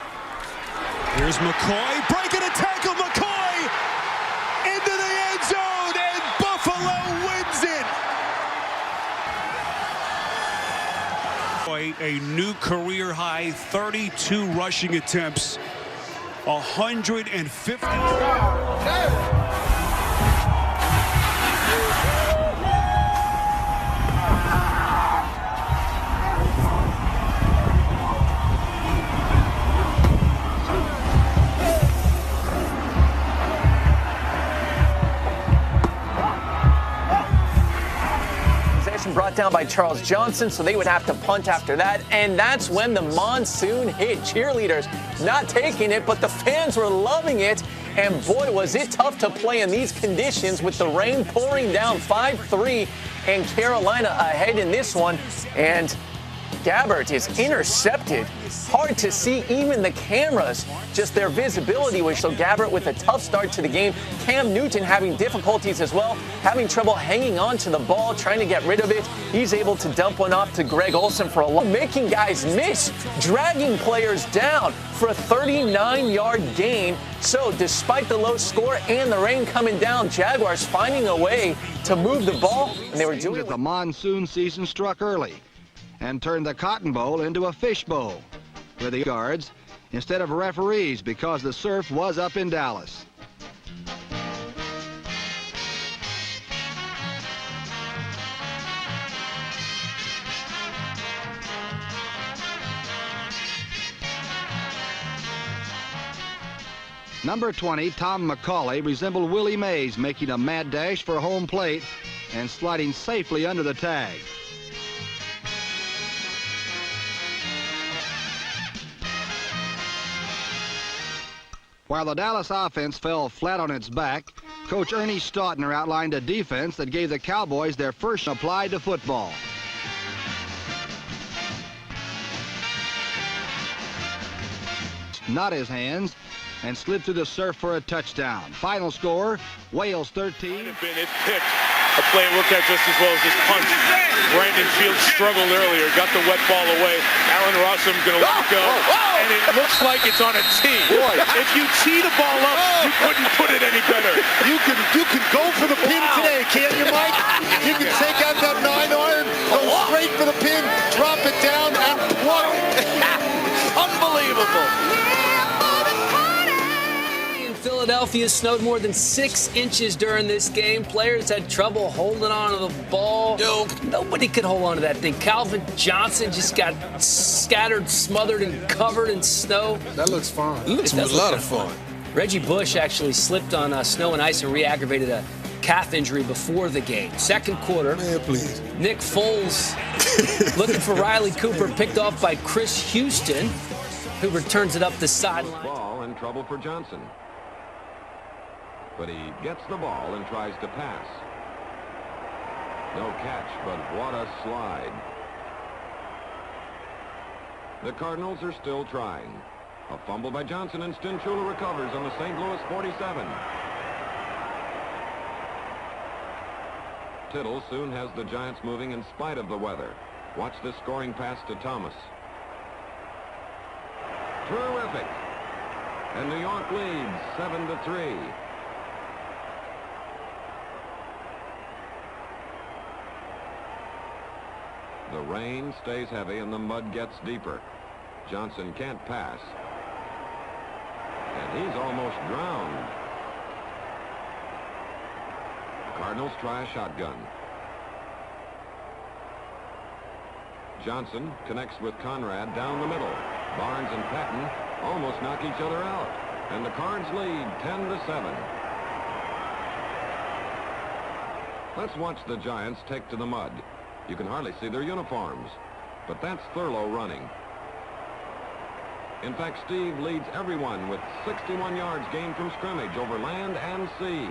Here's McCoy, breaking a tackle, McCoy into the end zone, and Buffalo wins it. A new career high, 32 rushing attempts, 150. Brought down by Charles Johnson, so they would have to punt after that. And that's when the monsoon hit. Cheerleaders not taking it, but the fans were loving it. And boy, was it tough to play in these conditions with the rain pouring down. 5-3, and Carolina ahead in this one. And Gabbert is intercepted. Hard to see even the cameras. Just their visibility was so Gabbert with a tough start to the game. Cam Newton having difficulties as well, having trouble hanging on to the ball, trying to get rid of it. He's able to dump one off to Greg Olsen for a long, making guys miss, dragging players down for a 39-yard gain. So despite the low score and the rain coming down, Jaguars finding a way to move the ball, and they were doing it. The monsoon season struck early and turned the Cotton Bowl into a fish bowl for the guards instead of referees because the surf was up in Dallas. Number 20, Tom McCauley, resembled Willie Mays, making a mad dash for home plate and sliding safely under the tag. While the Dallas offense fell flat on its back, Coach Ernie Stautner outlined a defense that gave the Cowboys their first applied to football. Not his hands, and slid through the surf for a touchdown. Final score, Wales 13. It's picked. A play looked at just as well as this punch. Brandon Fields struggled earlier, got the wet ball away. Allen Rossum's going to let it go, and it looks like it's on a tee. If you tee the ball up, you couldn't put it any better. You can go for the pin today, can't you, Mike? You can take out that 9-iron, go straight for the pin, drop it down, and plug it. Unbelievable. Philadelphia snowed more than 6 inches during this game. Players had trouble holding on to the ball. Nobody could hold on to that thing. Calvin Johnson just got scattered, smothered, and covered in snow. That looks fun. It looks a lot of fun. Reggie Bush actually slipped on snow and ice and re-aggravated a calf injury before the game. Second quarter. Man, please. Nick Foles looking for Riley Cooper, picked off by Chris Houston, who returns it up the sideline. Ball in trouble for Johnson. But he gets the ball and tries to pass. No catch, but what a slide. The Cardinals are still trying. A fumble by Johnson, and Stinchula recovers on the St. Louis 47. Tittle soon has the Giants moving in spite of the weather. Watch this scoring pass to Thomas. Terrific. And New York leads 7-3. The rain stays heavy and the mud gets deeper. Johnson can't pass. And he's almost drowned. Cardinals try a shotgun. Johnson connects with Conrad down the middle. Barnes and Patton almost knock each other out. And the Cards lead 10-7. Let's watch the Giants take to the mud. You can hardly see their uniforms, but that's Thurlow running. In fact, Steve leads everyone with 61 yards gained from scrimmage over land and sea.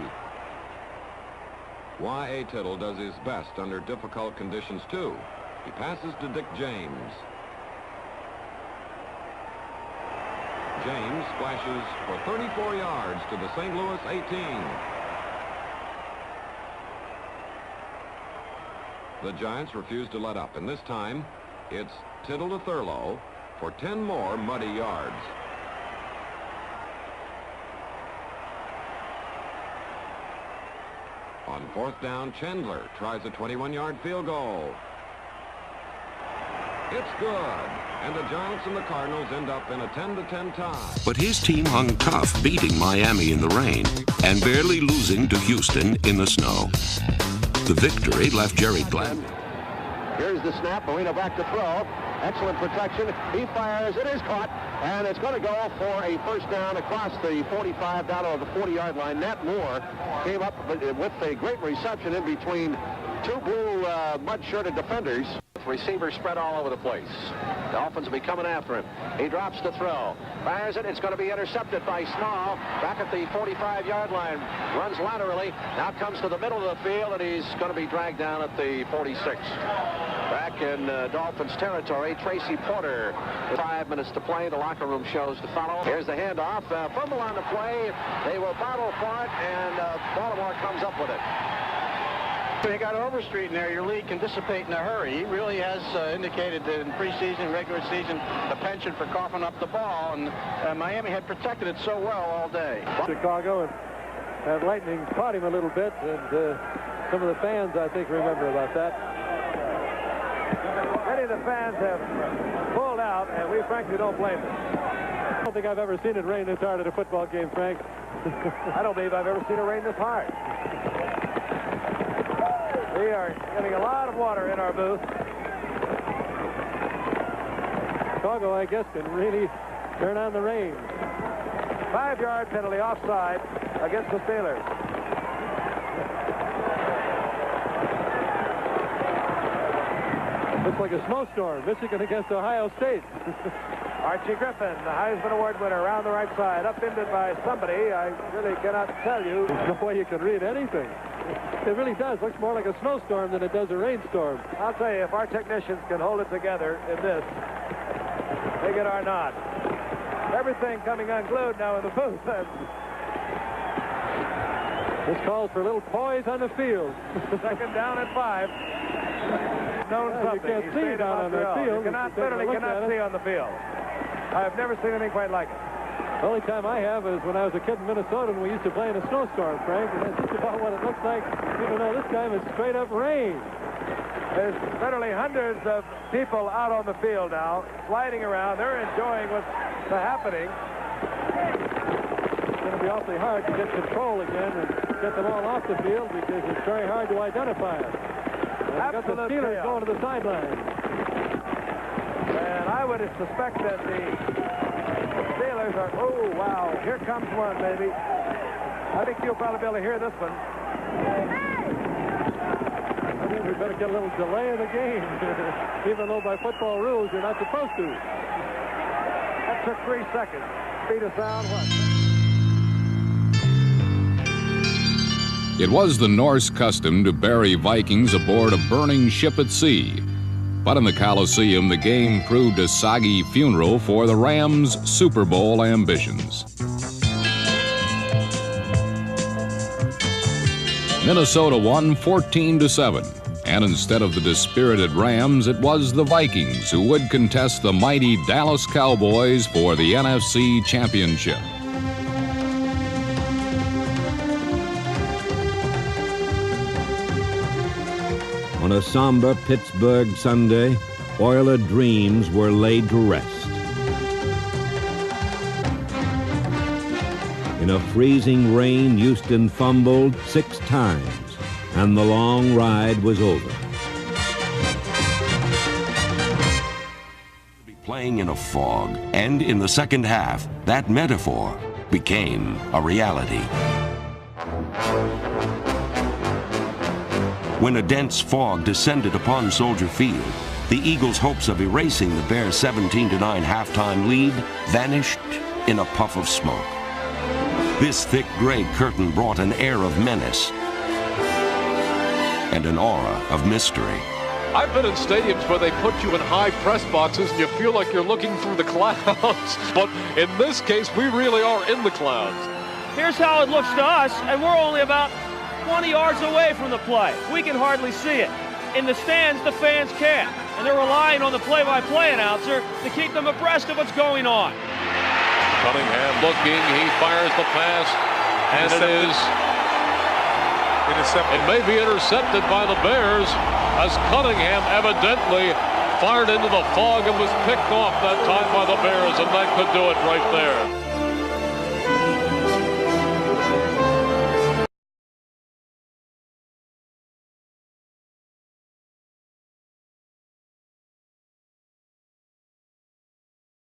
Y.A. Tittle does his best under difficult conditions, too. He passes to Dick James. James splashes for 34 yards to the St. Louis 18. The Giants refuse to let up, and this time it's Tittle to Thurlow for 10 more muddy yards. On 4th down, Chandler tries a 21-yard field goal. It's good. And the Giants and the Cardinals end up in a 10-10 tie. But his team hung tough, beating Miami in the rain and barely losing to Houston in the snow. The victory left Jerry Glenn. Here's the snap. Marino back to throw. Excellent protection. He fires. It is caught. And it's going to go for a first down across the 45 down to the 40-yard line. Nat Moore came up with a great reception in between two blue mud-shirted defenders. Receivers spread all over the place. Dolphins will be coming after him. He drops to throw. Fires it. It's going to be intercepted by Small. Back at the 45-yard line. Runs laterally. Now comes to the middle of the field, and he's going to be dragged down at the 46. Back in Dolphins territory, Tracy Porter. 5 minutes to play. The locker room shows to follow. Here's the handoff. Fumble on the play. They will battle for it, and Baltimore comes up with it. When you got Overstreet in there, your lead can dissipate in a hurry. He really has indicated that in preseason, regular season, a penchant for coughing up the ball, and Miami had protected it so well all day. Chicago, and Lightning caught him a little bit, and some of the fans, I think, remember about that. Many of the fans have pulled out, and we frankly don't blame them. I don't think I've ever seen it rain this hard at a football game, Frank. I don't believe I've ever seen it rain this hard. We are getting a lot of water in our booth. Chicago, I guess, can really turn on the rain. 5-yard penalty offside against the Steelers. Looks like a snowstorm. Michigan against Ohio State. Archie Griffin, the Heisman Award winner, around the right side, upended by somebody. I really cannot tell you. There's no way you can read anything. It really does. Looks more like a snowstorm than it does a rainstorm. I'll tell you, if our technicians can hold it together in this, they get our nod. Everything coming unglued now in the booth. This calls for a little poise on the field. Second down and 5. Known something. You can't see down on the field. You literally cannot see on the field. I've never seen anything quite like it. The only time I have is when I was a kid in Minnesota and we used to play in a snowstorm, Frank, and that's just about what it looks like, even though this time it's straight up rain. There's literally hundreds of people out on the field now, sliding around. They're enjoying what's happening. It's going to be awfully hard to get control again and get them all off the field because it's very hard to identify it. We've got the Steelers going to the sideline. And I would suspect that the Steelers are, oh, wow, here comes one, baby. I think you'll probably be able to hear this one. I think we better get a little delay in the game, even though by football rules you're not supposed to. That took 3 seconds. Speed of sound, what? It was the Norse custom to bury Vikings aboard a burning ship at sea. But in the Coliseum, the game proved a soggy funeral for the Rams' Super Bowl ambitions. Minnesota won 14-7, and instead of the dispirited Rams, it was the Vikings who would contest the mighty Dallas Cowboys for the NFC Championship. On a somber Pittsburgh Sunday, Oiler dreams were laid to rest. In a freezing rain, Houston fumbled 6 times, and the long ride was over. Playing in a fog, and in the second half, that metaphor became a reality. When a dense fog descended upon Soldier Field, the Eagles' hopes of erasing the Bears' 17-9 halftime lead vanished in a puff of smoke. This thick gray curtain brought an air of menace and an aura of mystery. I've been in stadiums where they put you in high press boxes and you feel like you're looking through the clouds. But in this case, we really are in the clouds. Here's how it looks to us, and we're only about 20 yards away from the play. We can hardly see it. In the stands, the fans can't, and they're relying on the play-by-play announcer to keep them abreast of what's going on. Cunningham looking, he fires the pass, and it is It may be intercepted by the Bears as Cunningham evidently fired into the fog and was picked off that time by the Bears, and that could do it right there.